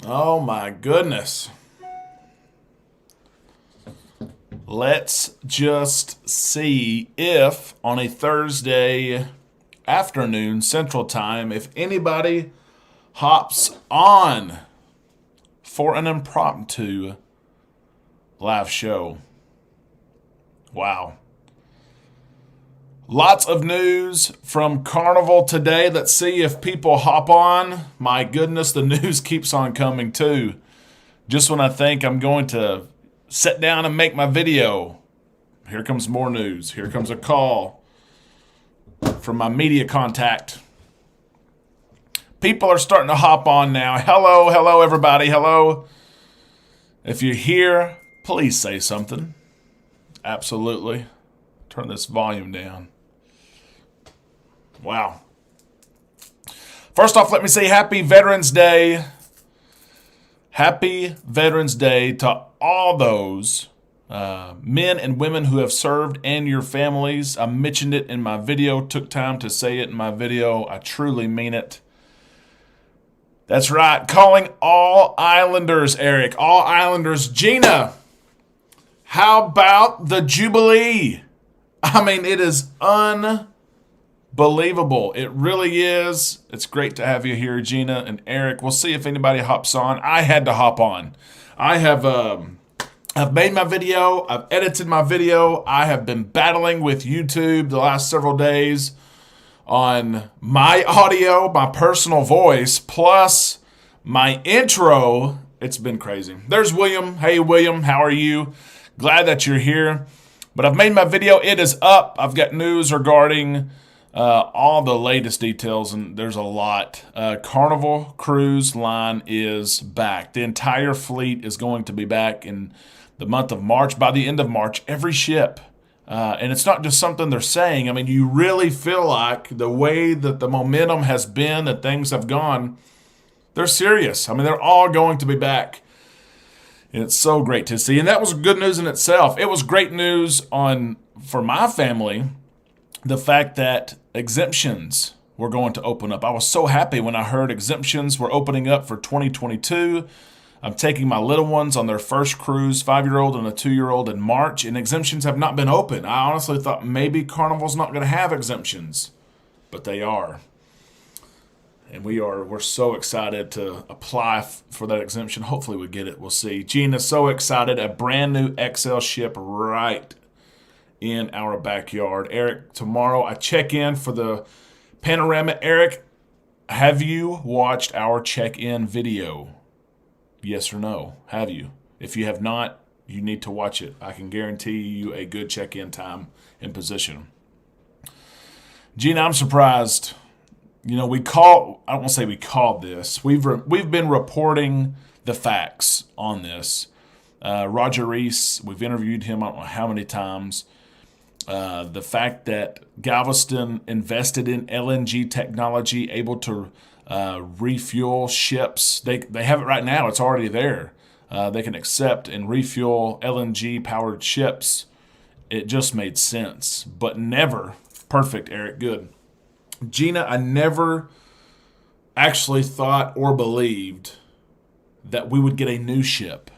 Oh my goodness. Let's just see if on a Thursday afternoon Central Time, if anybody hops on for an impromptu live show. Wow. Lots of news from Carnival today. Let's see if people hop on. My goodness, the news keeps on coming too. Just when I think I'm going to sit down and make my video, here comes more news. Here comes a call from my media contact. People are starting to hop on now. Hello, everybody. Hello. If you're here, please say something. Absolutely. Turn this volume down. Wow. First off, let me say Happy Veterans Day. Happy Veterans Day to all those men and women who have served and your families. I mentioned it in my video, took time to say it in my video. I truly mean it. That's right. Calling all Islanders, Eric. All Islanders. Gina, how about the Jubilee? I mean, it is unbelievable. It really is. It's great to have you here, Gina and Eric. We'll see if anybody hops on. I had to hop on. I've made my video. I've edited my video. I have been battling with YouTube the last several days on my audio, my personal voice, plus my intro. It's been crazy. There's William. Hey, William, how are you? Glad that you're here. But I've made my video. It is up. I've got news regarding all the latest details, and there's a lot. Carnival Cruise Line is back. The entire fleet is going to be back in the month of March. By the end of March, every ship. And it's not just something they're saying. I mean, you really feel like the way that the momentum has been, that things have gone, they're serious. I mean, they're all going to be back. And it's so great to see. And that was good news in itself. It was great news for my family, the fact that exemptions were going to open up. I was so happy when I heard exemptions were opening up for 2022. I'm taking my little ones on their first cruise, 5-year-old and a 2-year-old in March, and exemptions have not been open. I honestly thought maybe Carnival's not going to have exemptions, but they are. And we're so excited to apply for that exemption. Hopefully we get it. We'll see. Gina's so excited. A brand new XL ship right in our backyard. Eric, tomorrow I check in for the panorama. Eric, have you watched our check-in video? Yes or no? Have you? If you have not, you need to watch it. I can guarantee you a good check-in time and position. Gina, I'm surprised. You know, I don't want to say we called this. We've been reporting the facts on this. Roger Reese, we've interviewed him I don't know how many times. The fact that Galveston invested in LNG technology, able to refuel ships. They have it right now. It's already there. They can accept and refuel LNG-powered ships. It just made sense, but never perfect, Eric. Good. Gina, I never actually thought or believed that we would get a new ship.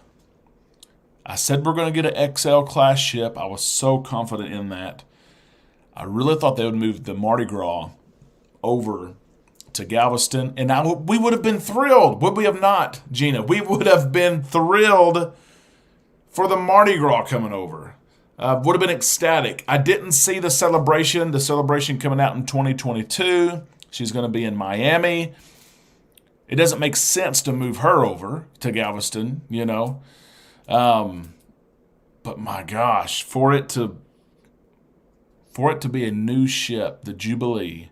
I said we're going to get an XL class ship. I was so confident in that. I really thought they would move the Mardi Gras over to Galveston, and we would have been thrilled. Would we have not, Gina? We would have been thrilled for the Mardi Gras coming over. Would have been ecstatic. I didn't see the celebration coming out in 2022. She's going to be in Miami. It doesn't make sense to move her over to Galveston, you know. But my gosh, for it to be a new ship, the Jubilee,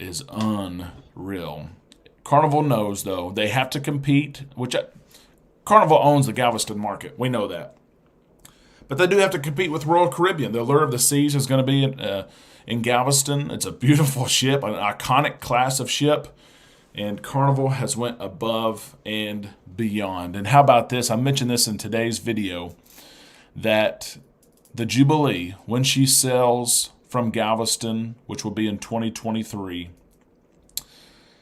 is unreal. Carnival knows, though, they have to compete, Carnival owns the Galveston market. We know that. But they do have to compete with Royal Caribbean. The Allure of the Seas is going to be in Galveston. It's a beautiful ship, an iconic class of ship. And Carnival has went above and beyond. And how about this? I mentioned this in today's video, that the Jubilee, when she sails from Galveston, which will be in 2023,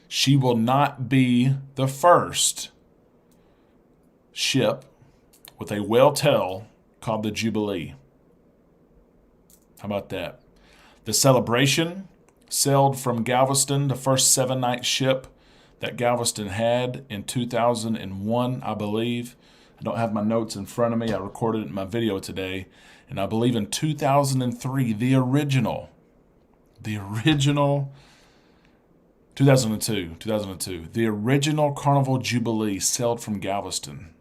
she will not be the first ship with a whale tail called the Jubilee. How about that? The Celebration sailed from Galveston, the first 7-night ship that Galveston had in 2001, I believe. I don't have my notes in front of me. I recorded it in my video today. And I believe in 2003, the original 2002, the original Carnival Jubilee sailed from Galveston.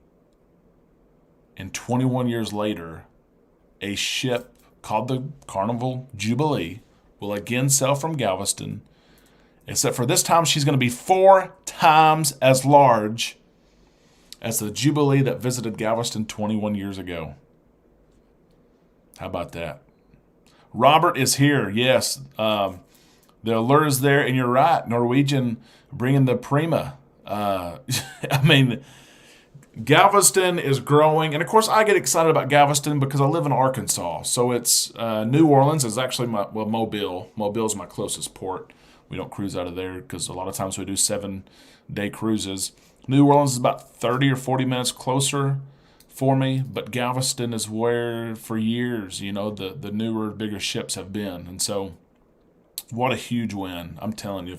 And 21 years later, a ship called the Carnival Jubilee will again sail from Galveston, except for this time she's going to be 4 times as large as the Jubilee that visited Galveston 21 years ago. How about that? Robert is here, yes. The Allure is there, and you're right. Norwegian bringing the Prima. I mean, Galveston is growing, and of course I get excited about Galveston because I live in Arkansas. So it's New Orleans is actually Mobile. Mobile is my closest port. We don't cruise out of there because a lot of times we do 7-day cruises. New Orleans is about 30 or 40 minutes closer for me, but Galveston is where for years, the newer, bigger ships have been. And so what a huge win. I'm telling you,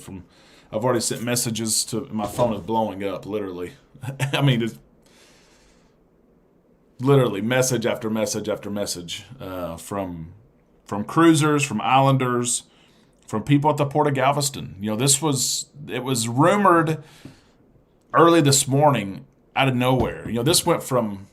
I've already sent messages to my phone is blowing up, literally. I mean, it's literally message after message after message from cruisers, from islanders, from people at the Port of Galveston. It was rumored early this morning out of nowhere. This went from,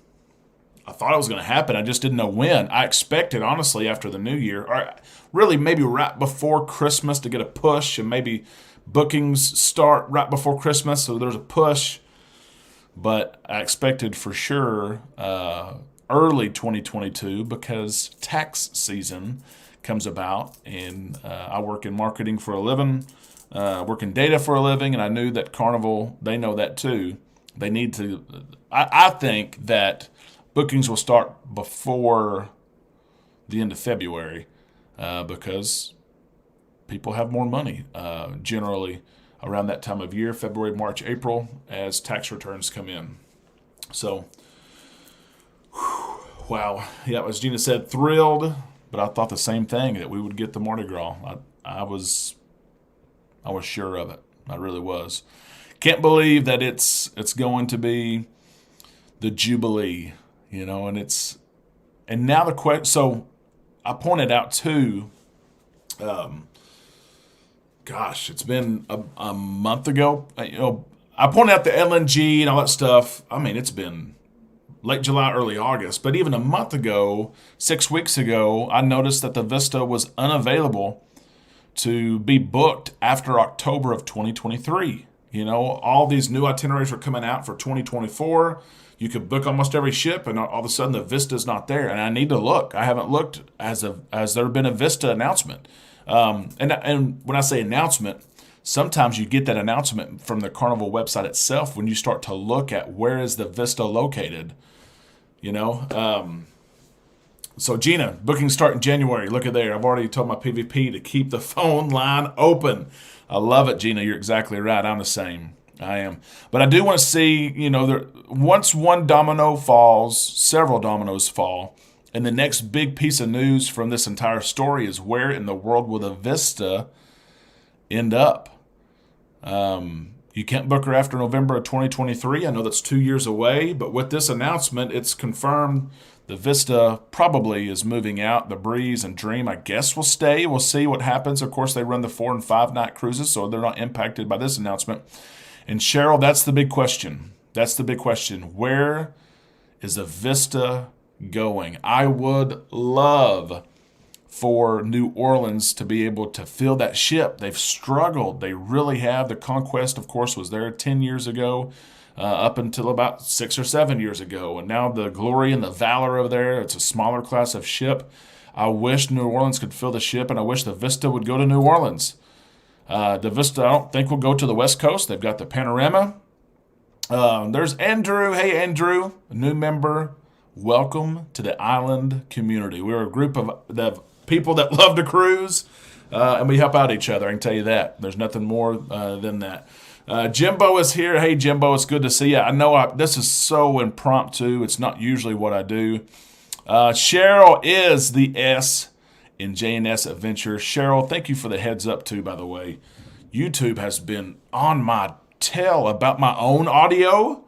I thought it was going to happen. I just didn't know when. I expected, honestly, after the new year, or really maybe right before Christmas to get a push, and maybe bookings start right before Christmas, so there's a push. But I expected for sure early 2022 because tax season comes about, and I work in marketing for a living, work in data for a living, and I knew that Carnival, they know that too. They need to, I think that bookings will start before the end of February because people have more money generally around that time of year, February, March, April, as tax returns come in. So, wow. Yeah, as Gina said, thrilled, but I thought the same thing, that we would get the Mardi Gras. I was sure of it. I really was. Can't believe that it's going to be the Jubilee, and now the question. So I pointed out too. It's been a month ago. I pointed out the LNG and all that stuff. I mean, it's been late July, early August, but even a month ago, 6 weeks ago, I noticed that the Vista was unavailable to be booked after October of 2023. All these new itineraries are coming out for 2024. You could book almost every ship, and all of a sudden the Vista's not there. And I need to look. I haven't looked as there been a Vista announcement. And when I say announcement, sometimes you get that announcement from the Carnival website itself when you start to look at where is the Vista located. So Gina, bookings start in January. Look at there. I've already told my PVP to keep the phone line open. I love it, Gina. You're exactly right. I'm the same. I am. But I do want to see, once one domino falls, several dominoes fall, and the next big piece of news from this entire story is where in the world will the Vista end up? You can't book her after November of 2023. I know that's 2 years away, but with this announcement, it's confirmed the Vista probably is moving out. The Breeze and Dream, I guess, will stay. We'll see what happens. Of course, they run the 4 and 5 night cruises, so they're not impacted by this announcement. And Cheryl, that's the big question. Where is the Vista going? I would love for New Orleans to be able to fill that ship. They've struggled. They really have. The Conquest, of course, was there 10 years ago, up until about 6 or 7 years ago. And now the Glory and the Valor over there, it's a smaller class of ship. I wish New Orleans could fill the ship, and I wish the Vista would go to New Orleans. The Vista, I don't think will go to the West Coast. They've got the Panorama. There's Andrew. Hey, Andrew, a new member. Welcome to the island community. We're a group of the people that love to cruise, and we help out each other. I can tell you that. There's nothing more than that. Jimbo is here. Hey, Jimbo, it's good to see you. I know this is so impromptu. It's not usually what I do. Cheryl is the S in J&S Adventure. Cheryl, thank you for the heads up, too, by the way. YouTube has been on my tail about my own audio.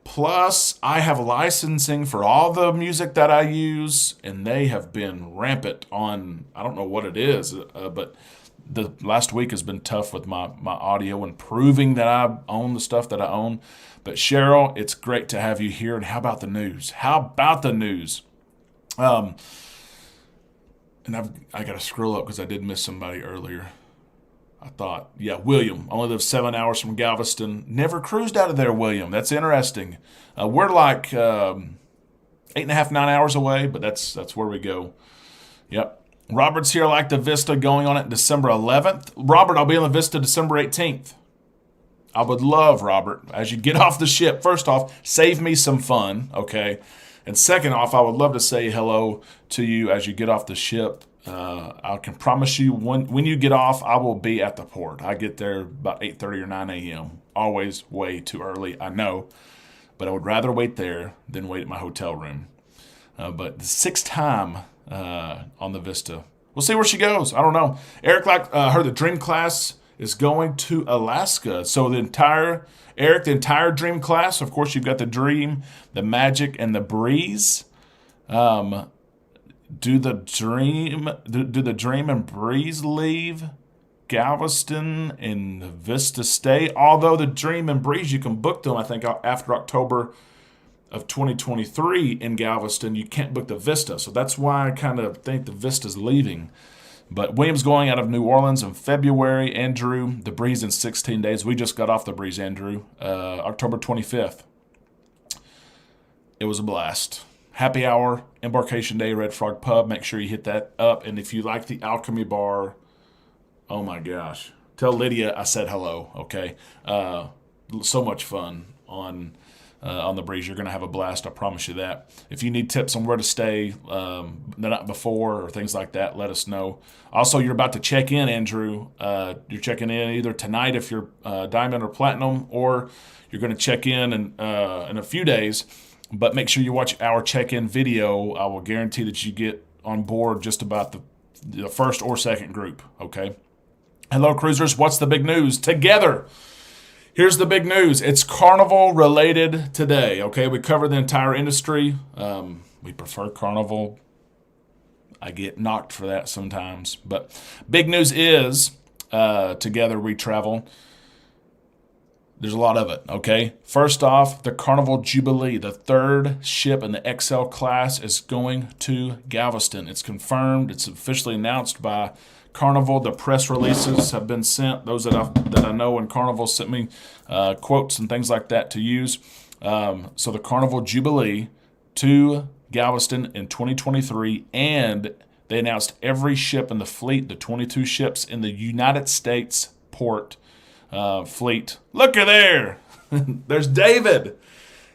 Plus, I have licensing for all the music that I use, and they have been rampant on, I don't know what it is, but the last week has been tough with my audio and proving that I own the stuff that I own. But Cheryl, it's great to have you here. And how about the news? And I got to scroll up because I did miss somebody earlier. I thought, yeah, William only lives 7 hours from Galveston. Never cruised out of there, William. That's interesting. We're like 8.5, 9 hours away, but that's where we go. Yep. Robert's here, like the Vista, going on it December 11th. Robert, I'll be on the Vista December 18th. I would love, Robert, as you get off the ship, first off, save me some fun, okay? And second off, I would love to say hello to you as you get off the ship. I can promise you when you get off, I will be at the port. I get there about 8:30 or 9 a.m. Always way too early, I know. But I would rather wait there than wait at my hotel room. But the sixth time on the Vista. We'll see where she goes. I don't know. Eric heard the Dream class is going to Alaska. So the entire Dream class, of course, you've got the Dream, the Magic, and the Breeze. Do the Dream and Breeze leave Galveston and the Vista stay? Although the Dream and Breeze, you can book them, I think, after October of 2023 in Galveston. You can't book the Vista. So that's why I kind of think the Vista's leaving. But William's going out of New Orleans in February. Andrew, the Breeze in 16 days. We just got off the Breeze, Andrew, October 25th. It was a blast. Happy hour, embarkation day, Red Frog Pub. Make sure you hit that up. And if you like the Alchemy Bar, oh my gosh. Tell Lydia I said hello, okay? So much fun on the Breeze. You're going to have a blast, I promise you that. If you need tips on where to stay the night before or things like that, let us know. Also, you're about to check in, Andrew. You're checking in either tonight if you're Diamond or Platinum, or you're going to check in a few days. But make sure you watch our check-in video. I will guarantee that you get on board just about the first or second group, okay? Hello, cruisers. What's the big news? Together. Here's the big news. It's Carnival related today, okay? We covered the entire industry. We prefer Carnival. I get knocked for that sometimes. But big news is Together We Travel. There's a lot of it, okay? First off, the Carnival Jubilee, the third ship in the XL class, is going to Galveston. It's confirmed. It's officially announced by Carnival. The press releases have been sent. Those that I know in Carnival sent me quotes and things like that to use. So the Carnival Jubilee to Galveston in 2023, and they announced every ship in the fleet, the 22 ships in the United States port fleet. Look at there. There's David.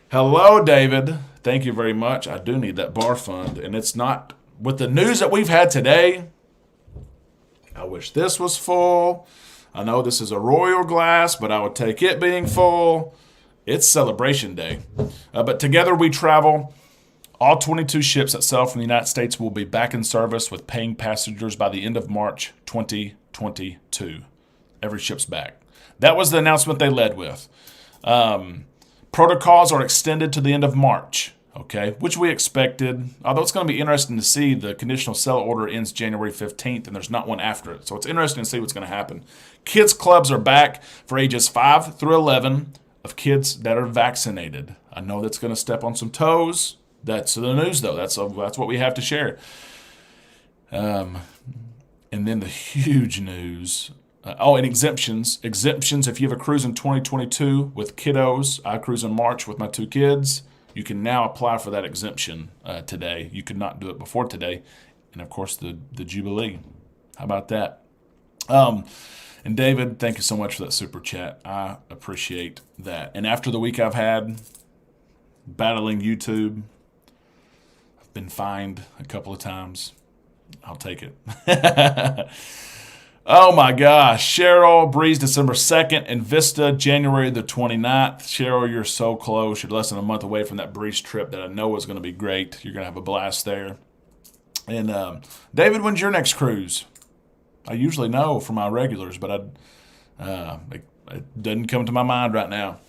Hello, David. Thank you very much. I do need that bar fund, and it's not with the news that we've had today. I wish this was full. I know this is a royal glass, but I would take it being full. It's celebration day. But Together We Travel. All 22 ships that sail from the United States will be back in service with paying passengers by the end of March 2022. Every ship's back. That was the announcement they led with. Protocols are extended to the end of March, okay, which we expected. Although it's going to be interesting to see, the conditional sell order ends January 15th, and there's not one after it. So it's interesting to see what's going to happen. Kids clubs are back for ages 5 through 11 of kids that are vaccinated. I know that's going to step on some toes. That's the news, though. That's what we have to share. And then the huge news. And exemptions. Exemptions, if you have a cruise in 2022 with kiddos, I cruise in March with my 2 kids, you can now apply for that exemption today. You could not do it before today. And, of course, the Jubilee. How about that? And, David, thank you so much for that super chat. I appreciate that. And after the week I've had battling YouTube, I've been fined a couple of times. I'll take it. Oh my gosh. Cheryl, Breeze, December 2nd, and Vista, January the 29th. Cheryl, you're so close. You're less than a month away from that Breeze trip that I know is going to be great. You're going to have a blast there. And David, when's your next cruise? I usually know from my regulars, but it doesn't come to my mind right now.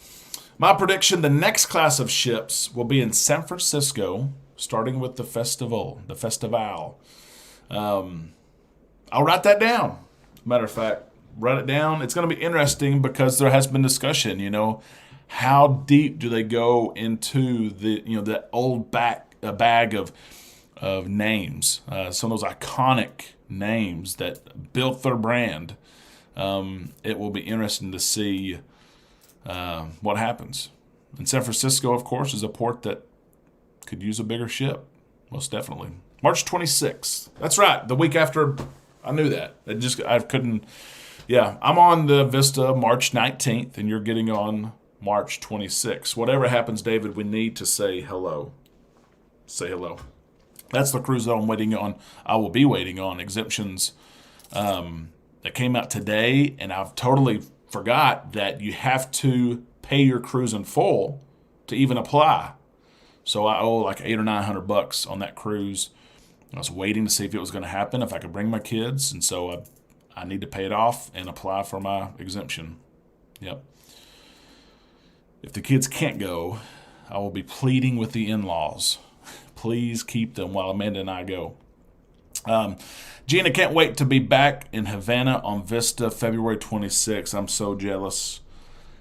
My prediction, the next class of ships will be in San Francisco, starting with the Festival. I'll write that down. Matter of fact, write it down. It's going to be interesting because there has been discussion, how deep do they go into the old bag of names, some of those iconic names that built their brand. It will be interesting to see what happens. And San Francisco, of course, is a port that could use a bigger ship, most definitely. March 26th. That's right, the week after. I knew that. I couldn't. Yeah, I'm on the Vista March 19th, and you're getting on March 26th. Whatever happens, David, we need to say hello. Say hello. That's the cruise that I'm waiting on. I will be waiting on exemptions that came out today, and I've totally forgot that you have to pay your cruise in full to even apply. So I owe like $800 or $900 on that cruise. I was waiting to see if it was going to happen, if I could bring my kids, and so I need to pay it off and apply for my exemption. Yep. If the kids can't go, I will be pleading with the in-laws. Please keep them while Amanda and I go. Gina, can't wait to be back in Havana on Vista February 26th. I'm so jealous.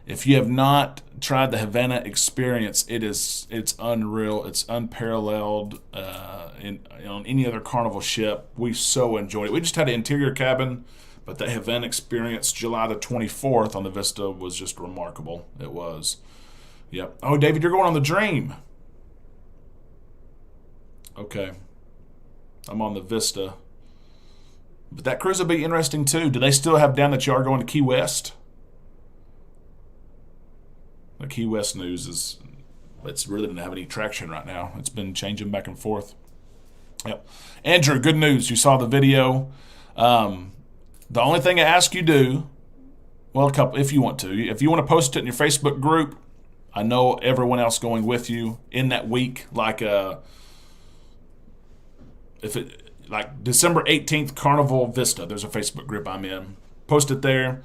If you have not tried the Havana experience, it's unreal. It's unparalleled on any other Carnival ship. We so enjoyed it. We just had an interior cabin, but the Havana experience, July the 24th on the Vista, was just remarkable. It was. Yep. Oh, David, you're going on the Dream. Okay. I'm on the Vista. But that cruise will be interesting, too. Do they still have down that you are going to Key West? The Key West news it's really didn't have any traction right now. It's been changing back and forth. Yep. Andrew, good news. You saw the video. The only thing I ask you do, well, a couple, if you want to post it in your Facebook group. I know everyone else going with you in that week, like December 18th, Carnival Vista. There's a Facebook group I'm in. Post it there.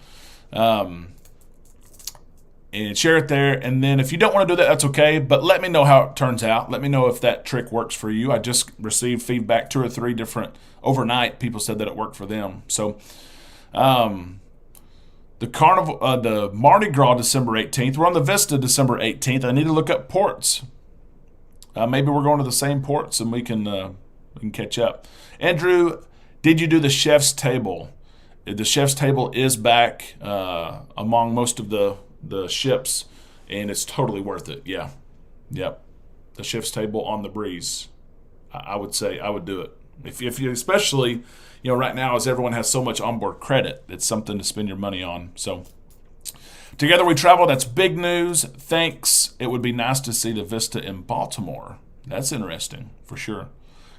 And share it there. And then if you don't want to do that, that's okay. But let me know how it turns out. Let me know if that trick works for you. I just received feedback, 2 or 3 different overnight. People said that it worked for them. So the Carnival, the Mardi Gras, December 18th. We're on the Vista December 18th. I need to look up ports. Maybe we're going to the same ports and we can catch up. Andrew, did you do the chef's table? The chef's table is back among most of the ships, and it's totally worth it. Yeah. Yep. The chef's table on the Breeze. I would say I would do it. If you, especially, right now as everyone has so much onboard credit, it's something to spend your money on. So Together We Travel, that's big news. Thanks. It would be nice to see the Vista in Baltimore. That's interesting, for sure.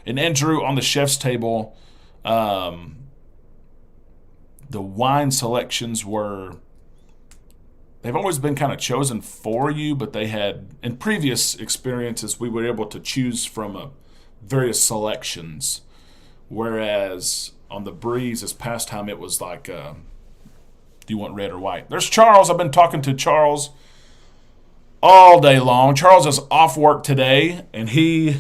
And Andrew, on the chef's table, the wine selections they've always been kind of chosen for you, but they had, in previous experiences, we were able to choose from various selections. Whereas on the Breeze this past time, it was like, do you want red or white? There's Charles. I've been talking to Charles all day long. Charles is off work today, and he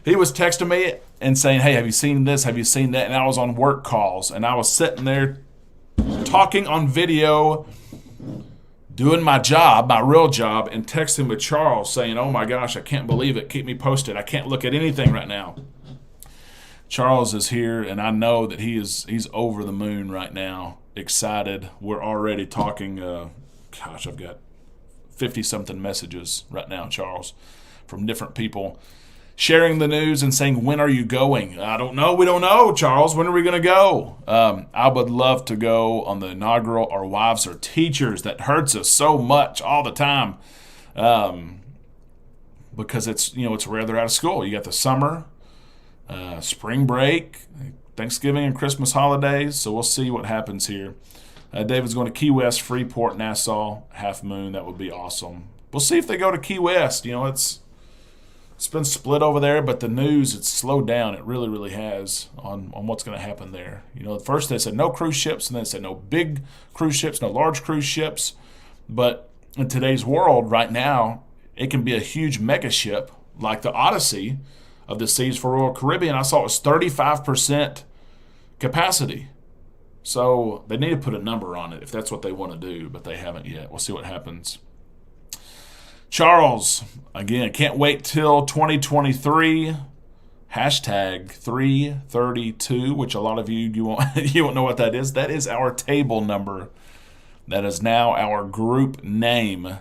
he was texting me and saying, hey, have you seen this? Have you seen that? And I was on work calls, and I was sitting there talking on video, doing my job, my real job, and texting with Charles saying, oh my gosh, I can't believe it. Keep me posted. I can't look at anything right now. Charles is here, and I know that he's over the moon right now, excited. We're already talking, I've got 50-something messages right now, Charles, from different people sharing the news and saying, when are you going? I don't know. We don't know, Charles. When are we going to go? I would love to go on the inaugural Our Wives Are Teachers. That hurts us so much all the time because it's, it's rare they're out of school. You got the summer, spring break, Thanksgiving and Christmas holidays, so we'll see what happens here. David's going to Key West, Freeport, Nassau, Half Moon. That would be awesome. We'll see if they go to Key West. It's been split over there, but the news, it's slowed down. It really, really has on what's going to happen there. At first they said no cruise ships, and then they said no big cruise ships, no large cruise ships. But in today's world right now, it can be a huge mega ship like the Odyssey of the Seas for Royal Caribbean. I saw it was 35% capacity. So they need to put a number on it if that's what they want to do, but they haven't yet. We'll see what happens. Charles, again, can't wait till 2023. Hashtag 332, which a lot of you won't know what that is. That is our table number. That is now our group name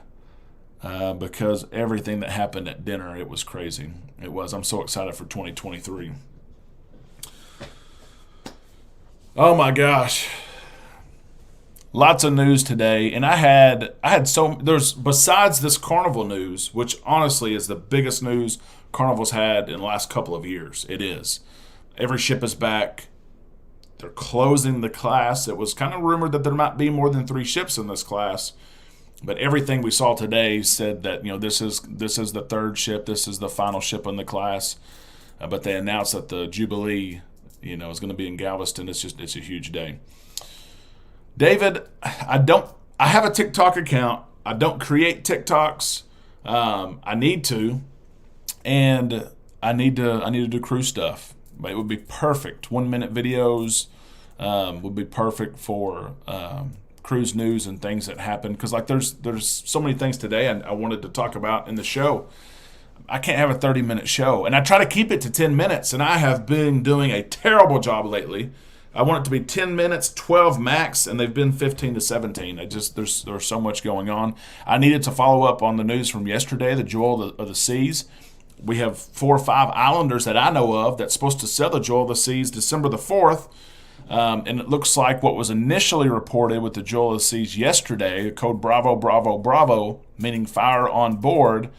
because everything that happened at dinner, it was crazy. It was. I'm so excited for 2023. Oh my gosh. Lots of news today, and I had there's besides this Carnival news, which honestly is the biggest news Carnival's had in the last couple of years. It is. Every ship is back. They're closing the class. It was kind of rumored that there might be more than 3 ships in this class, but everything we saw today said that this is the 3rd ship. This is the final ship in the class. But they announced that the Jubilee, is going to be in Galveston. It's a huge day. David, I have a TikTok account. I don't create TikToks. I need to, and I need to do cruise stuff. But it would be perfect. 1-minute videos would be perfect for cruise news and things that happen. Because there's so many things today I wanted to talk about in the show. I can't have a 30-minute show, and I try to keep it to 10 minutes. And I have been doing a terrible job lately. I want it to be 10 minutes, 12 max, and they've been 15 to 17. There's so much going on. I needed to follow up on the news from yesterday, the Jewel of the Seas. We have 4 or 5 islanders that I know of that's supposed to sail the Jewel of the Seas December the 4th. And it looks like what was initially reported with the Jewel of the Seas yesterday, code Bravo, Bravo, Bravo, meaning fire on board.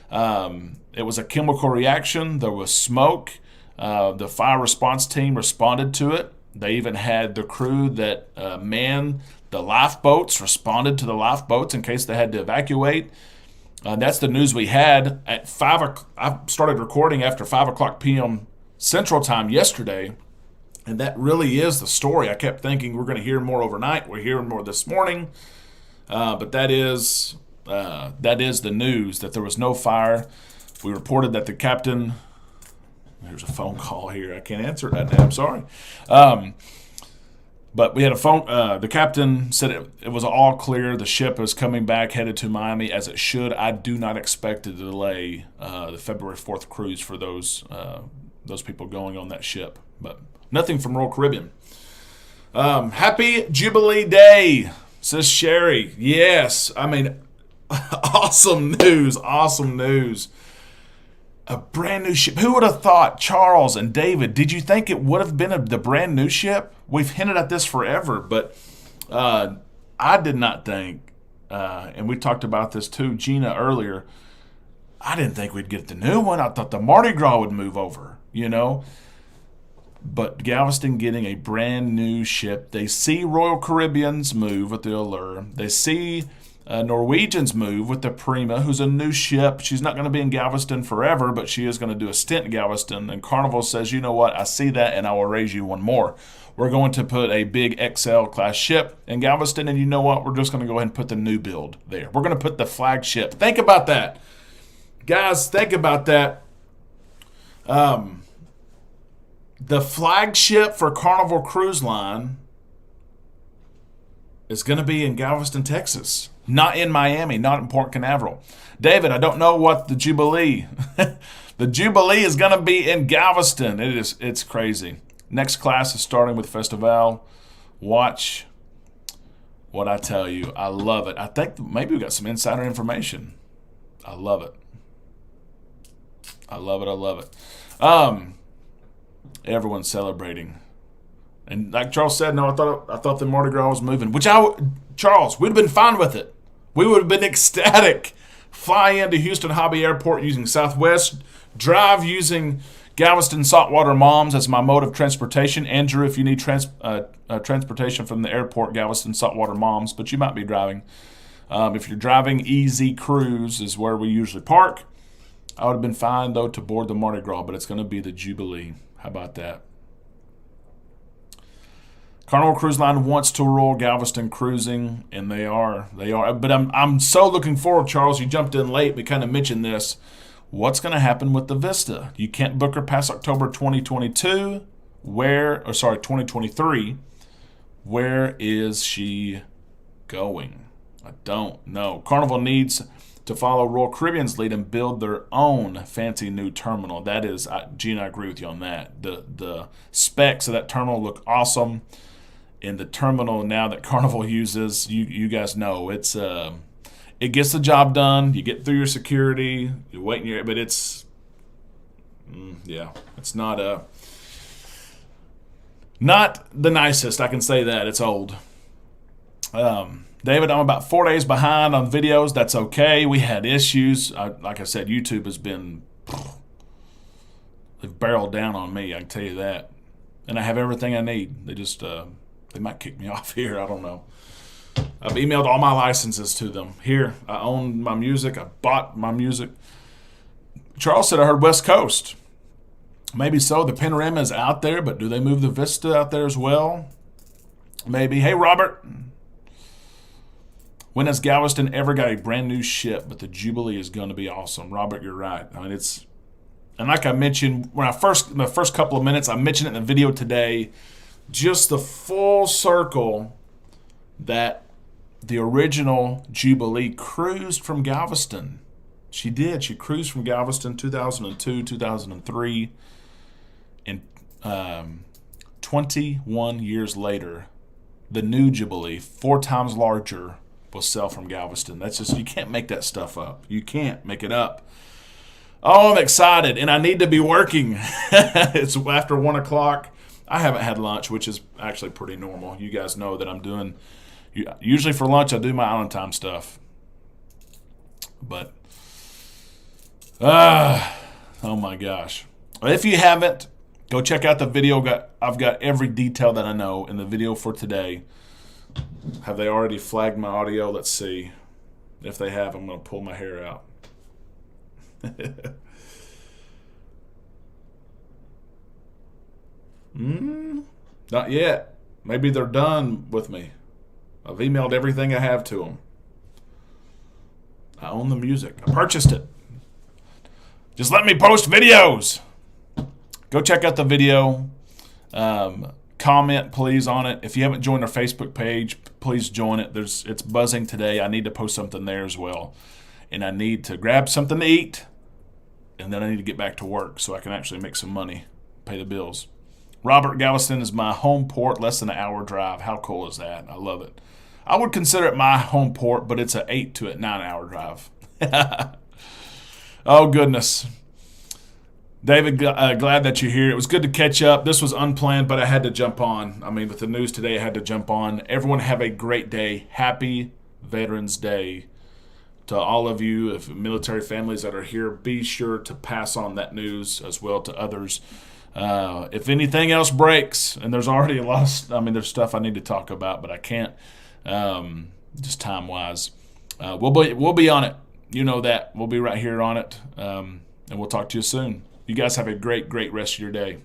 It was a chemical reaction. There was smoke. The fire response team responded to it. They even had the crew that manned the lifeboats responded to the lifeboats in case they had to evacuate. That's the news we had at 5 o'clock. I started recording after 5 o'clock p.m. Central Time yesterday, and that really is the story. I kept thinking we're going to hear more overnight. We're hearing more this morning, but that is the news, that there was no fire. We reported that the captain... There's a phone call here. I can't answer it right now. I'm sorry. But we had a phone. The captain said it was all clear. The ship is coming back, headed to Miami as it should. I do not expect to delay the February 4th cruise for those people going on that ship. But nothing from Royal Caribbean. Happy Jubilee Day, says Sherry. Yes. I mean, awesome news. Awesome news. A brand new ship. Who would have thought, Charles and David, did you think it would have been the brand new ship? We've hinted at this forever, but I did not think, and we talked about this too, Gina, earlier, I didn't think we'd get the new one. I thought the Mardi Gras would move over, But Galveston getting a brand new ship. They see Royal Caribbeans move with the Allure. They see Norwegians move with the Prima, who's a new ship. She's not going to be in Galveston forever, but she is going to do a stint in Galveston. And Carnival says, you know what, I see that, and I will raise you one more. We're going to put a big XL class ship in Galveston, and you know what, we're just going to go ahead and put the new build there. We're going to put the flagship. Think about that. Guys, think about that. The flagship for Carnival Cruise Line is going to be in Galveston, Texas. Not in Miami, not in Port Canaveral. David, I don't know what the Jubilee. The Jubilee is going to be in Galveston. It's crazy. Next class is starting with Festival. Watch what I tell you. I love it. I think maybe we got some insider information. I love it. I love it. I love it. Everyone's celebrating. And like Charles said, no, I thought the Mardi Gras was moving. Charles, we'd have been fine with it. We would have been ecstatic. Fly into Houston Hobby Airport using Southwest, drive using Galveston Saltwater Moms as my mode of transportation. Andrew, if you need transportation from the airport, Galveston Saltwater Moms, but you might be driving. If you're driving, Easy Cruise is where we usually park. I would have been fine, though, to board the Mardi Gras, but it's going to be the Jubilee. How about that? Carnival Cruise Line wants to roll Galveston cruising, and they are. But I'm so looking forward, Charles. You jumped in late. We kind of mentioned this. What's going to happen with the Vista? You can't book her past October 2022. 2023. Where is she going? I don't know. Carnival needs to follow Royal Caribbean's lead and build their own fancy new terminal. That is, Gene, I agree with you on that. The specs of that terminal look awesome. And the terminal now that Carnival uses, you guys know, it gets the job done. You get through your security. You wait in your, but it's not the nicest. I can say that. It's old. David, I'm about 4 days behind on videos. That's okay. We had issues. Like I said, YouTube has been, they've barreled down on me. I can tell you that. And I have everything I need. They just, they might kick me off here. I don't know. I've emailed all my licenses to them. Here, I own my music. I bought my music. Charles said I heard West Coast. Maybe so. The Panorama is out there, but do they move the Vista out there as well? Maybe. Hey, Robert. When has Galveston ever got a brand new ship? But the Jubilee is going to be awesome. Robert, you're right. I mean, it's, and like I mentioned when the first couple of minutes, I mentioned it in the video today, just the full circle that the original Jubilee cruised from Galveston. She did. She cruised from Galveston 2002, 2003, and 21 years later, the new Jubilee, 4 times larger, will sail from Galveston. That's just, you can't make that stuff up. You can't make it up. Oh, I'm excited, and I need to be working. It's after 1 o'clock. I haven't had lunch, which is actually pretty normal. You guys know that I'm doing, usually for lunch, I do my island time stuff. But, oh my gosh. If you haven't, go check out the video. I've got every detail that I know in the video for today. Have they already flagged my audio? Let's see. If they have, I'm going to pull my hair out. Not yet. Maybe they're done with me. I've emailed everything I have to them. I own the music. I purchased it. Just let me post videos. Go check out the video. Comment, please, on it. If you haven't joined our Facebook page, please join it. It's buzzing today. I need to post something there as well. And I need to grab something to eat. And then I need to get back to work so I can actually make some money, pay the bills. Robert, Galveston is my home port, less than an hour drive. How cool is that? I love it. I would consider it my home port, but it's an 8 to 9 hour drive. Oh, goodness. David, glad that you're here. It was good to catch up. This was unplanned, but I had to jump on. I mean, with the news today, I had to jump on. Everyone have a great day. Happy Veterans Day. To all of you, if military families that are here, be sure to pass on that news as well to others. If anything else breaks, and there's already a lot of, there's stuff I need to talk about, but I can't, just time-wise. We'll be on it. You know that. We'll be right here on it, and we'll talk to you soon. You guys have a great, great rest of your day.